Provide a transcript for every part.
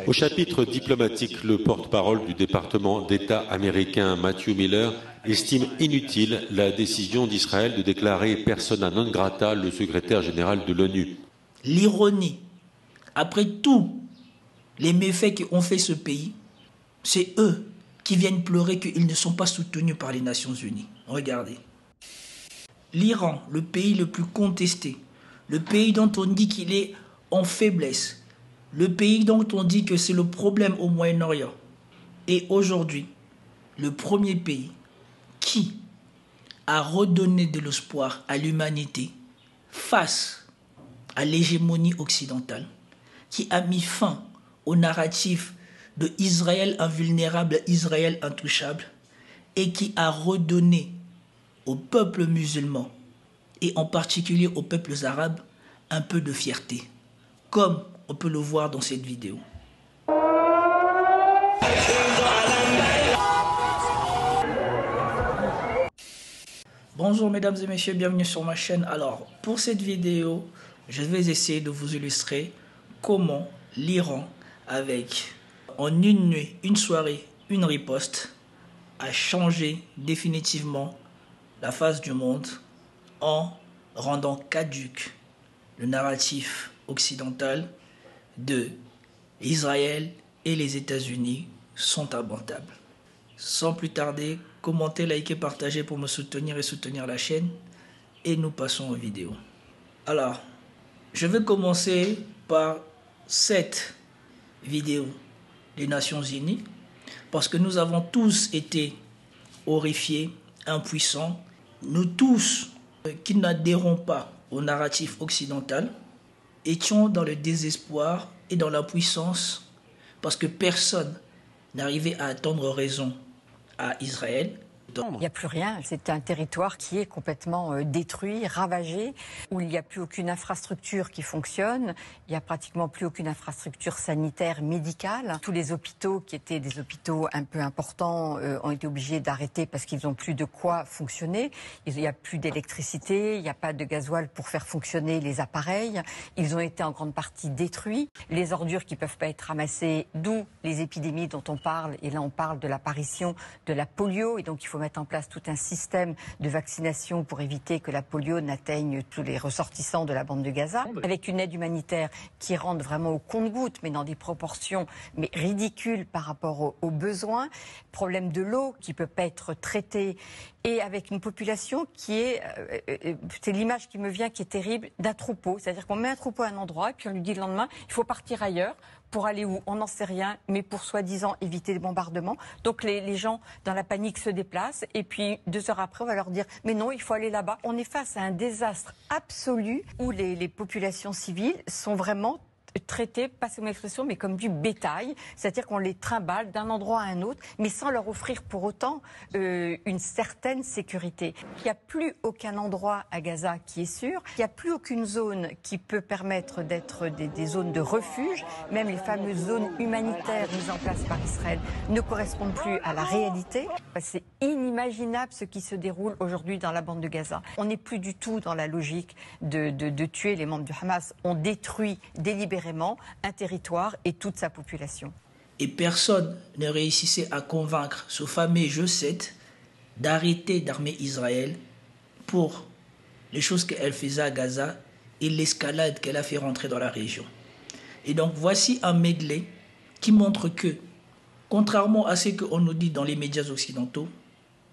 Au chapitre diplomatique, le porte-parole du département d'État américain Matthew Miller estime inutile la décision d'Israël de déclarer persona non grata le secrétaire général de l'ONU. L'ironie, après tous les méfaits qu'ont fait ce pays, c'est eux qui viennent pleurer qu'ils ne sont pas soutenus par les Nations Unies. Regardez. L'Iran, le pays le plus contesté, le pays dont on dit qu'il est en faiblesse, le pays dont on dit que c'est le problème au Moyen-Orient, est aujourd'hui le premier pays qui a redonné de l'espoir à l'humanité face à l'hégémonie occidentale, qui a mis fin au narratif de Israël invulnérable, Israël intouchable, et qui a redonné au peuple musulman, et en particulier aux peuples arabes, un peu de fierté, comme on peut le voir dans cette vidéo. Bonjour mesdames et messieurs, bienvenue sur ma chaîne. Alors, pour cette vidéo, je vais essayer de vous illustrer comment l'Iran, avec en une nuit, une soirée, une riposte, a changé définitivement la face du monde en rendant caduque le narratif occidental de Israël et les États-Unis sont imbattables. Sans plus tarder, commentez, likez, partagez pour me soutenir et soutenir la chaîne. Et nous passons aux vidéos. Alors, je vais commencer par cette vidéo des Nations Unies, parce que nous avons tous été horrifiés, impuissants. Nous tous, qui n'adhérons pas au narratif occidental, étions dans le désespoir et dans l'impuissance, parce que personne n'arrivait à attendre raison à Israël. Il n'y a plus rien, c'est un territoire qui est complètement détruit, ravagé, où il n'y a plus aucune infrastructure qui fonctionne, il n'y a pratiquement plus aucune infrastructure sanitaire, médicale. Tous les hôpitaux qui étaient des hôpitaux un peu importants ont été obligés d'arrêter parce qu'ils n'ont plus de quoi fonctionner. Il n'y a plus d'électricité, il n'y a pas de gasoil pour faire fonctionner les appareils. Ils ont été en grande partie détruits. Les ordures qui ne peuvent pas être ramassées, d'où les épidémies dont on parle. Et là, on parle de l'apparition de la polio, et donc il faut mettre en place tout un système de vaccination pour éviter que la polio n'atteigne tous les ressortissants de la bande de Gaza, avec une aide humanitaire qui rentre vraiment au compte-gouttes, mais dans des proportions ridicules par rapport aux besoins, problème de l'eau qui ne peut pas être traitée, et avec une population qui est, c'est l'image qui me vient qui est terrible, d'un troupeau, c'est-à-dire qu'on met un troupeau à un endroit, et puis on lui dit le lendemain, il faut partir ailleurs. Pour aller où? On n'en sait rien, mais pour soi-disant éviter les bombardements. Donc les gens, dans la panique, se déplacent. Et puis 2 heures après, on va leur dire « Mais non, il faut aller là-bas ». On est face à un désastre absolu où les populations civiles sont vraiment traitées, passez-moi l'expression, mais comme du bétail. C'est-à-dire qu'on les trimballe d'un endroit à un autre, mais sans leur offrir pour autant une certaine sécurité. Il n'y a plus aucun endroit à Gaza qui est sûr. Il n'y a plus aucune zone qui peut permettre d'être des zones de refuge. Même les fameuses zones humanitaires mises en place par Israël ne correspondent plus à la réalité. C'est inimaginable ce qui se déroule aujourd'hui dans la bande de Gaza. On n'est plus du tout dans la logique de tuer les membres du Hamas. On détruit délibérément un territoire et toute sa population. Et personne ne réussissait à convaincre ce fameux G7 d'arrêter d'armer Israël pour les choses qu'elle faisait à Gaza et l'escalade qu'elle a fait rentrer dans la région. Et donc voici un medley qui montre que, contrairement à ce qu'on nous dit dans les médias occidentaux,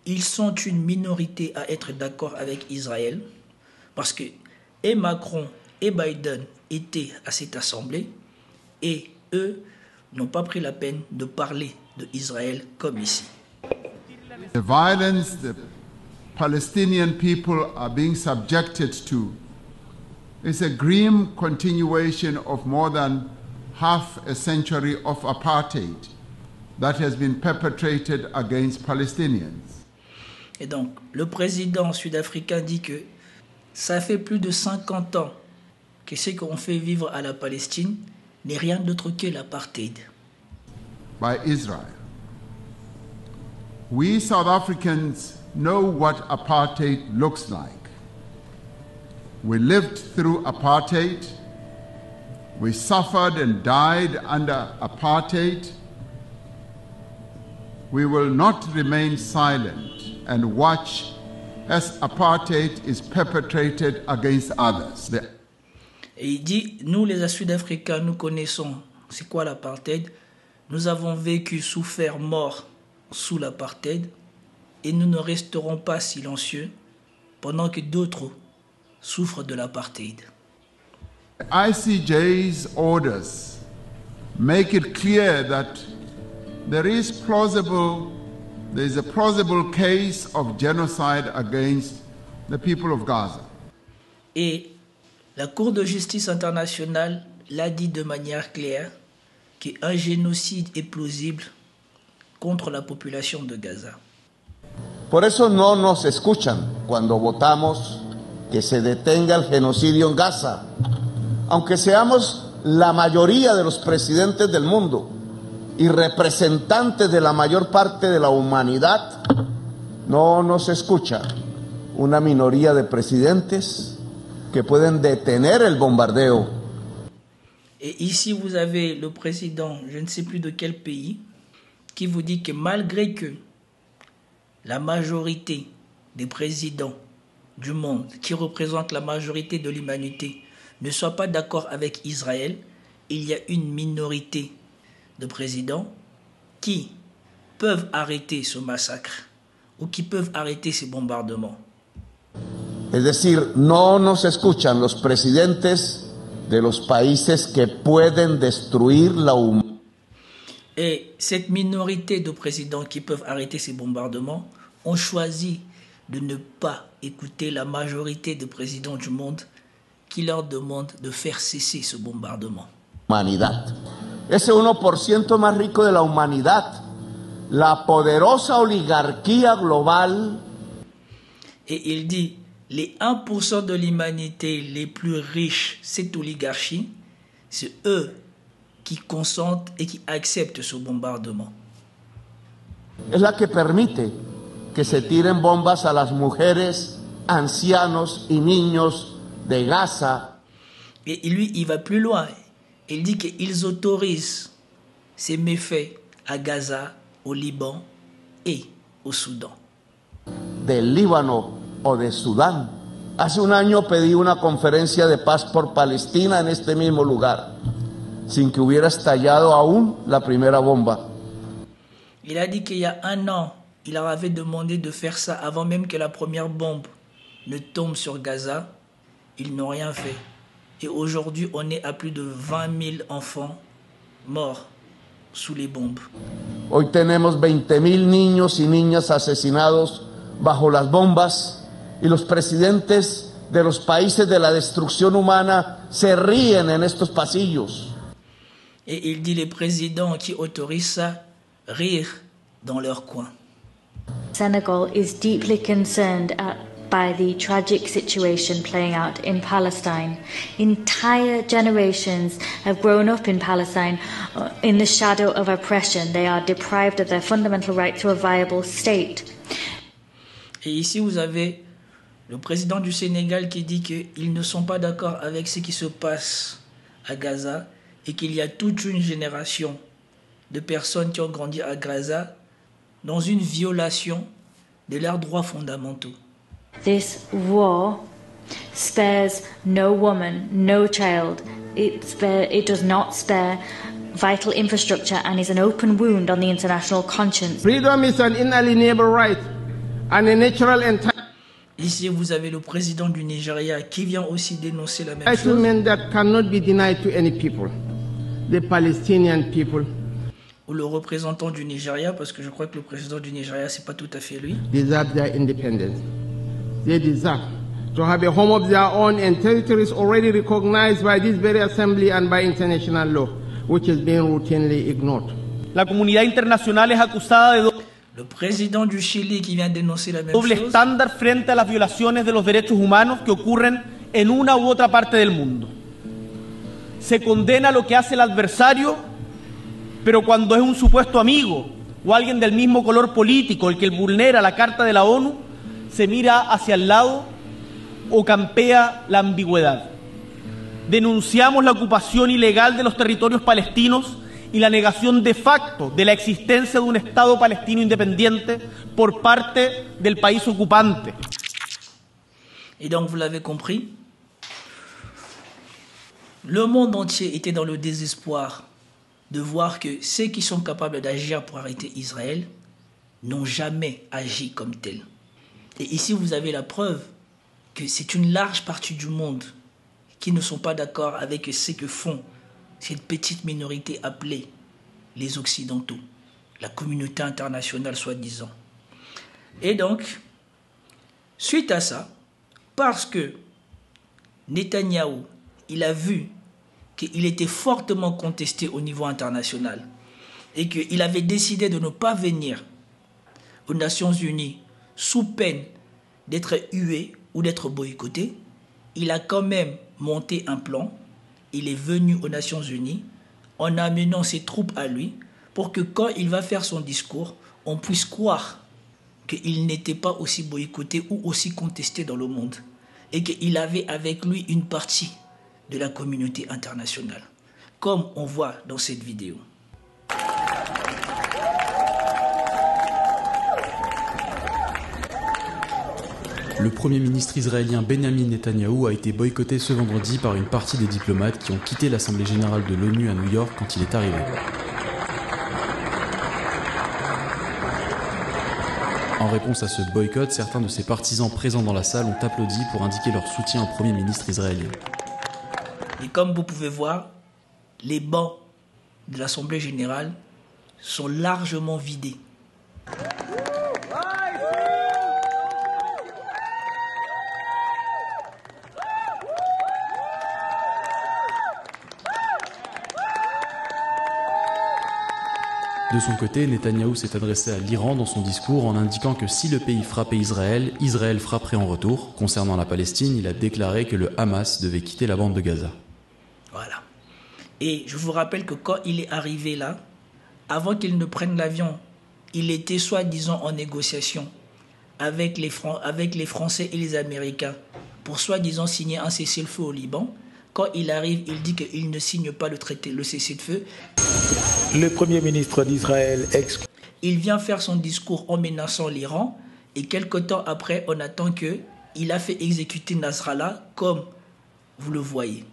ils sont une minorité à être d'accord avec Israël, parce que et Macron et Biden étaient à cette assemblée et eux n'ont pas pris la peine de parler d'Israël comme ici. The violence the Palestinian people are being subjected to is a grim continuation of more than half a century of apartheid that has been perpetrated against Palestinians. Et donc, le président sud-africain dit que ça fait plus de 50 ans que ce qu'on fait vivre à la Palestine n'est rien d'autre que l'apartheid. By Israel. We South Africans know what apartheid looks like. We lived through apartheid. We suffered and died under apartheid. We will not remain silent and watch as apartheid is perpetrated against others. Et il dit, nous les Sud-Africains, nous connaissons c'est quoi l'apartheid. Nous avons vécu, souffert, mort sous l'apartheid et nous ne resterons pas silencieux pendant que d'autres souffrent de l'apartheid. ICJ's orders make it clear that there is a plausible case of genocide against the people of Gaza. Et la Cour de justice internationale l'a dit de manière claire qu'un génocide est plausible contre la population de Gaza. Por eso no nos escuchan cuando votamos que se detenga el genocidio en Gaza. Aunque seamos la mayoría de los presidentes del mundo y representantes de la mayor parte de la humanidad, no nos escucha una minoría de presidentes que pueden detener el bombardeo. Et ici, vous avez le président, je ne sais plus de quel pays, qui vous dit que malgré que la majorité des présidents du monde, qui représentent la majorité de l'humanité, ne soient pas d'accord avec Israël, il y a une minorité de présidents qui peuvent arrêter ce massacre ou qui peuvent arrêter ces bombardements. Es decir, no nos escuchan los presidentes de los países que pueden destruir la humanidad. Et cette minorité de présidents qui peuvent arrêter ces bombardements ont choisi de ne pas écouter la majorité des présidents du monde qui leur demandent de faire cesser ce bombardement. Humanidad. Ese 1% más rico de la humanidad, la poderosa oligarquía global. Et il dit, les 1% de l'humanité les plus riches, cette oligarchie, c'est eux qui consentent et qui acceptent ce bombardement. Es la que permite que se tiren bombas a las mujeres, ancianos y niños de Gaza. Et lui, il va plus loin. Il dit qu'ils autorisent ces méfaits à Gaza, au Liban et au Soudan. Del Líbano o de Sudán. Hace un año pedí una conferencia de paz por Palestina en este mismo lugar, sin que hubiera estallado aún la primera bomba. Il a dit qu'il y a un an, il leur avait demandé de faire ça avant même que la première bombe ne tombe sur Gaza. Ils n'ont rien fait. Et aujourd'hui, on est à plus de 20 000 enfants morts sous les bombes. Hoy tenemos 20,000 niños y niñas asesinados bajo las bombas y los presidentes de los países de la destrucción humana se ríen en estos pasillos. Et il dit les présidents qui autorisent ça rire dans leur coin. Senegal is deeply concerned by the tragic situation playing out in Palestine. Entire generations have grown up in Palestine in the shadow of oppression. They are deprived of their fundamental right to a viable state. Et ici, vous avez le président du Sénégal qui dit qu'ils ne sont pas d'accord avec ce qui se passe à Gaza et qu'il y a toute une génération de personnes qui ont grandi à Gaza dans une violation de leurs droits fondamentaux. This war spares no woman, no child. It does not spare vital infrastructure and is an open wound on the international conscience. Freedom is an inalienable right and a natural entitlement. Ici, vous avez le président du Nigeria qui vient aussi dénoncer la même chose. That cannot be denied to any people, the Palestinian people. Ou le représentant du Nigeria, parce que je crois que le président du Nigeria, c'est pas tout à fait lui. Deserve their independence. They deserve to have a home of their own and territories already recognized by this very assembly and by international law, which is being routinely ignored. La comunidad internacional es acusada de Le président du Chili qui vient dénoncer la même doble chose. estándar frente a las violaciones de los derechos humanos que ocurren en una u otra parte del mundo. Se condena lo que hace el adversario, pero cuando es un supuesto amigo o alguien del mismo color político el que vulnera la Carta de la ONU, se mira hacia el lado o campea la ambigüedad. denunciamos la ocupación ilegal de los territorios palestinos y la negación de facto de la existencia de un Estado palestino independiente por parte del país ocupante. Et donc, vous l'avez compris, le monde entier était dans le désespoir de voir que ceux qui sont capables d'agir pour arrêter Israël n'ont jamais agi comme tel. Et ici, vous avez la preuve que c'est une large partie du monde qui ne sont pas d'accord avec ce que font cette petite minorité appelée les Occidentaux, la communauté internationale soi-disant. Et donc, suite à ça, parce que Netanyahou, il a vu qu'il était fortement contesté au niveau international et qu'il avait décidé de ne pas venir aux Nations Unies sous peine d'être hué ou d'être boycotté, il a quand même monté un plan. Il est venu aux Nations Unies en amenant ses troupes à lui pour que quand il va faire son discours, on puisse croire qu'il n'était pas aussi boycotté ou aussi contesté dans le monde et qu'il avait avec lui une partie de la communauté internationale, comme on voit dans cette vidéo. Le Premier ministre israélien Benjamin Netanyahou a été boycotté ce vendredi par une partie des diplomates qui ont quitté l'Assemblée générale de l'ONU à New York quand il est arrivé. En réponse à ce boycott, certains de ses partisans présents dans la salle ont applaudi pour indiquer leur soutien au Premier ministre israélien. Et comme vous pouvez voir, les bancs de l'Assemblée générale sont largement vidés. De son côté, Netanyahou s'est adressé à l'Iran dans son discours en indiquant que si le pays frappait Israël, Israël frapperait en retour. Concernant la Palestine, il a déclaré que le Hamas devait quitter la bande de Gaza. Voilà. Et je vous rappelle que quand il est arrivé là, avant qu'il ne prenne l'avion, il était soi-disant en négociation avec les Français et les Américains pour soi-disant signer un cessez-le-feu au Liban. Quand il arrive, il dit qu'il ne signe pas le cessez-le-feu. Le Premier ministre d'Israël Il vient faire son discours en menaçant l'Iran et quelque temps après, on attend qu'il a fait exécuter Nasrallah comme vous le voyez.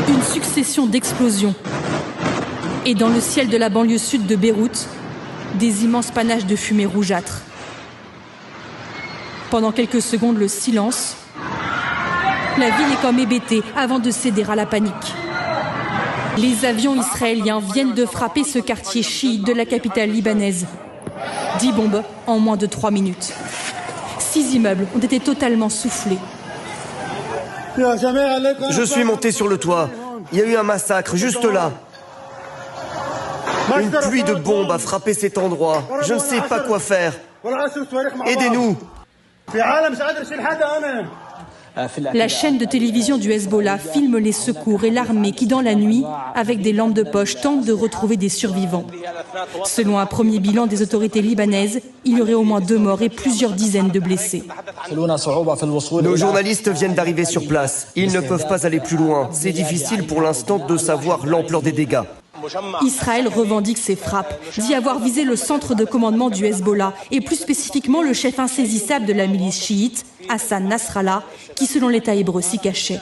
Une succession d'explosions. Et dans le ciel de la banlieue sud de Beyrouth, des immenses panaches de fumée rougeâtre. Pendant quelques secondes, le silence. La ville est comme hébétée avant de céder à la panique. Les avions israéliens viennent de frapper ce quartier chiite de la capitale libanaise. 10 bombes en moins de 3 minutes. 6 immeubles ont été totalement soufflés. Je suis monté sur le toit. Il y a eu un massacre juste là. Une pluie de bombes a frappé cet endroit. Je ne sais pas quoi faire. Aidez-nous. La chaîne de télévision du Hezbollah filme les secours et l'armée qui, dans la nuit, avec des lampes de poche, tentent de retrouver des survivants. Selon un premier bilan des autorités libanaises, il y aurait au moins 2 morts et plusieurs dizaines de blessés. Nos journalistes viennent d'arriver sur place. Ils ne peuvent pas aller plus loin. C'est difficile pour l'instant de savoir l'ampleur des dégâts. Israël revendique ses frappes, dit avoir visé le centre de commandement du Hezbollah et plus spécifiquement le chef insaisissable de la milice chiite, Hassan Nasrallah, qui selon l'État hébreu s'y cachait.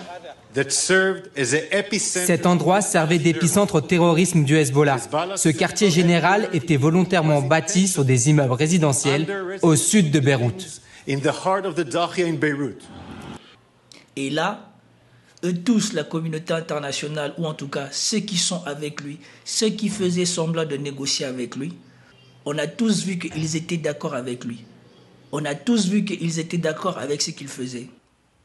Cet endroit servait d'épicentre au terrorisme du Hezbollah. Ce quartier général était volontairement bâti sur des immeubles résidentiels au sud de Beyrouth. Et là, eux tous, la communauté internationale, ou en tout cas ceux qui sont avec lui, ceux qui faisaient semblant de négocier avec lui, on a tous vu qu'ils étaient d'accord avec lui. On a tous vu qu'ils étaient d'accord avec ce qu'il faisait.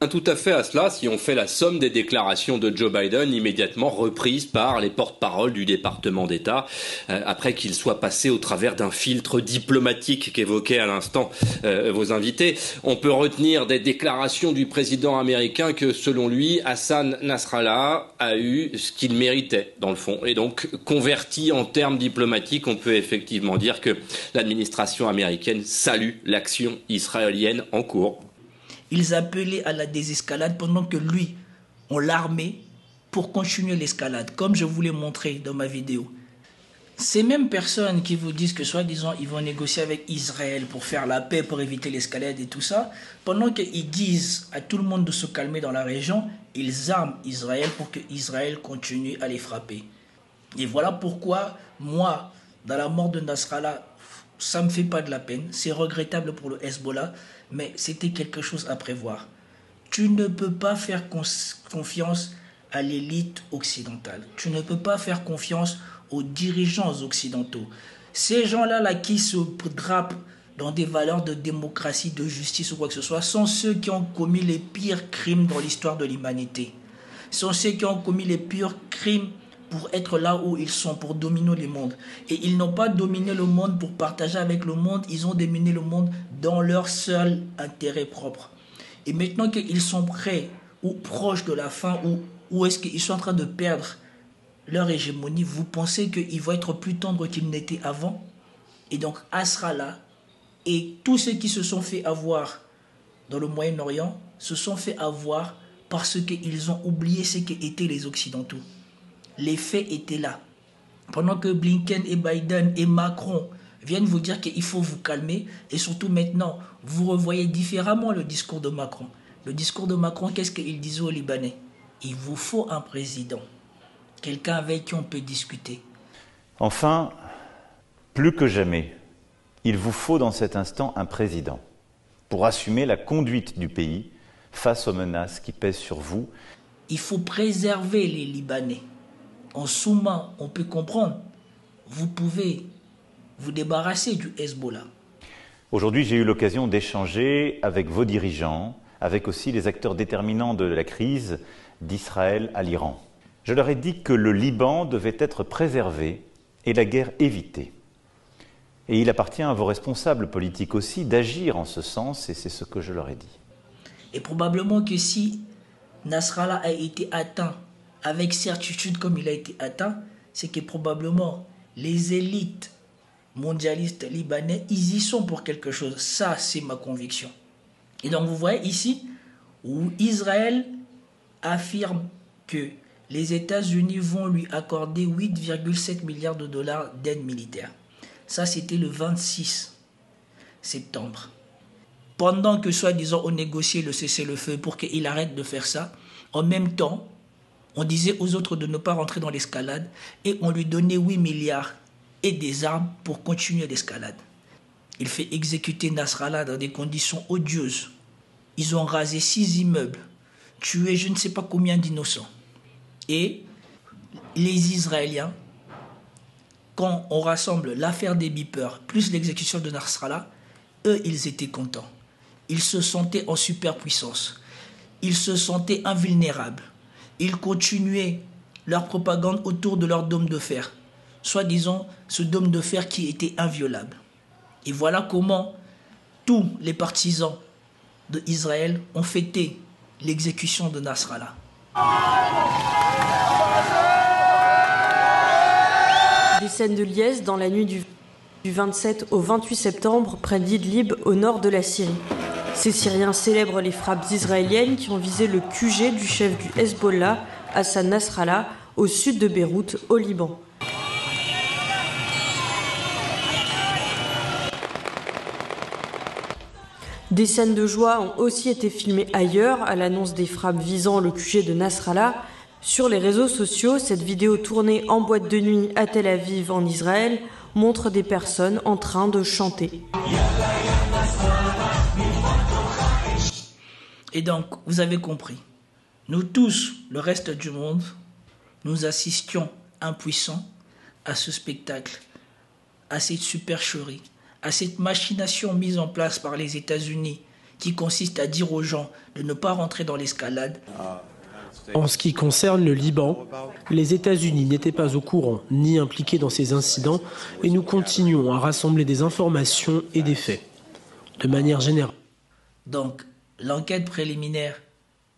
Tout à fait à cela, si on fait la somme des déclarations de Joe Biden immédiatement reprises par les porte-paroles du département d'État, après qu'il soit passé au travers d'un filtre diplomatique qu'évoquaient à l'instant vos invités. On peut retenir des déclarations du président américain que, selon lui, Hassan Nasrallah a eu ce qu'il méritait, dans le fond. Et donc, converti en termes diplomatiques, on peut effectivement dire que l'administration américaine salue l'action israélienne en cours. Ils appelaient à la désescalade pendant que lui, ont l'armée pour continuer l'escalade, comme je vous l'ai montré dans ma vidéo. Ces mêmes personnes qui vous disent que soi-disant ils vont négocier avec Israël pour faire la paix, pour éviter l'escalade et tout ça, pendant qu'ils disent à tout le monde de se calmer dans la région, ils arment Israël pour que Israël continue à les frapper. Et voilà pourquoi, moi, dans la mort de Nasrallah, ça ne me fait pas de la peine. C'est regrettable pour le Hezbollah, mais c'était quelque chose à prévoir. Tu ne peux pas faire confiance à l'élite occidentale. Tu ne peux pas faire confiance aux dirigeants occidentaux. Ces gens-là qui se drapent dans des valeurs de démocratie, de justice ou quoi que ce soit, sont ceux qui ont commis les pires crimes dans l'histoire de l'humanité. Sont ceux qui ont commis les pires crimes pour être là où ils sont, pour dominer le monde. Et ils n'ont pas dominé le monde pour partager avec le monde, ils ont dominé le monde dans leur seul intérêt propre. Et maintenant qu'ils sont prêts ou proches de la fin, ou est-ce qu'ils sont en train de perdre leur hégémonie, vous pensez qu'ils vont être plus tendres qu'ils n'étaient avant? Et donc Nasrallah et tous ceux qui se sont fait avoir dans le Moyen-Orient se sont fait avoir parce qu'ils ont oublié ce qu'étaient les Occidentaux. Les faits étaient là. Pendant que Blinken et Biden et Macron viennent vous dire qu'il faut vous calmer, et surtout maintenant, vous revoyez différemment le discours de Macron. Le discours de Macron, qu'est-ce qu'il disait aux Libanais? Il vous faut un président. Quelqu'un avec qui on peut discuter. Enfin, plus que jamais, il vous faut dans cet instant un président pour assumer la conduite du pays face aux menaces qui pèsent sur vous. Il faut préserver les Libanais. En sous-main, on peut comprendre. Vous pouvez vous débarrasser du Hezbollah. Aujourd'hui, j'ai eu l'occasion d'échanger avec vos dirigeants, avec aussi les acteurs déterminants de la crise d'Israël à l'Iran. Je leur ai dit que le Liban devait être préservé et la guerre évitée. Et il appartient à vos responsables politiques aussi d'agir en ce sens, et c'est ce que je leur ai dit. Et probablement que si Nasrallah a été atteint avec certitude comme il a été atteint, c'est que probablement les élites mondialistes libanais, ils y sont pour quelque chose. Ça, c'est ma conviction. Et donc vous voyez ici où Israël affirme que les États-Unis vont lui accorder 8,7 milliards de dollars d'aide militaire. Ça, c'était le 26 septembre. Pendant que, soi-disant, on négociait le cessez-le-feu pour qu'il arrête de faire ça, en même temps, on disait aux autres de ne pas rentrer dans l'escalade et on lui donnait 8 milliards et des armes pour continuer l'escalade. Il fait exécuter Nasrallah dans des conditions odieuses. Ils ont rasé 6 immeubles, tué je ne sais pas combien d'innocents. Et les Israéliens, quand on rassemble l'affaire des beepers plus l'exécution de Nasrallah, eux, ils étaient contents. Ils se sentaient en superpuissance. Ils se sentaient invulnérables. Ils continuaient leur propagande autour de leur dôme de fer, soi-disant ce dôme de fer qui était inviolable. Et voilà comment tous les partisans d'Israël ont fêté l'exécution de Nasrallah. Des scènes de liesse dans la nuit du 27 au 28 septembre près d'Idlib au nord de la Syrie. Ces Syriens célèbrent les frappes israéliennes qui ont visé le QG du chef du Hezbollah, Hassan Nasrallah, au sud de Beyrouth, au Liban. Des scènes de joie ont aussi été filmées ailleurs à l'annonce des frappes visant le QG de Nasrallah. Sur les réseaux sociaux, cette vidéo tournée en boîte de nuit à Tel Aviv en Israël montre des personnes en train de chanter. Et donc, vous avez compris, nous tous, le reste du monde, nous assistions impuissants à ce spectacle, à cette supercherie, à cette machination mise en place par les États-Unis qui consiste à dire aux gens de ne pas rentrer dans l'escalade. En ce qui concerne le Liban, les États-Unis n'étaient pas au courant ni impliqués dans ces incidents et nous continuons à rassembler des informations et des faits, de manière générale. Donc, l'enquête préliminaire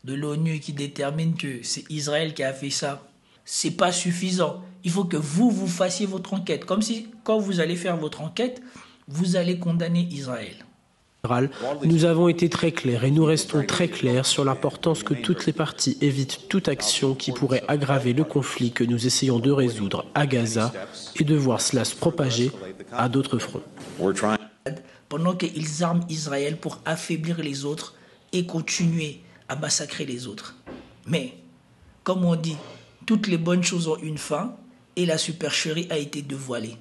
de l'ONU qui détermine que c'est Israël qui a fait ça, c'est pas suffisant. Il faut que vous fassiez votre enquête. Comme si, quand vous allez faire votre enquête, vous allez condamner Israël. Nous avons été très clairs et nous restons très clairs sur l'importance que toutes les parties évitent toute action qui pourrait aggraver le conflit que nous essayons de résoudre à Gaza et de voir cela se propager à d'autres fronts. Pendant qu'ils arment Israël pour affaiblir les autres et continuer à massacrer les autres. Mais, comme on dit, toutes les bonnes choses ont une fin et la supercherie a été dévoilée.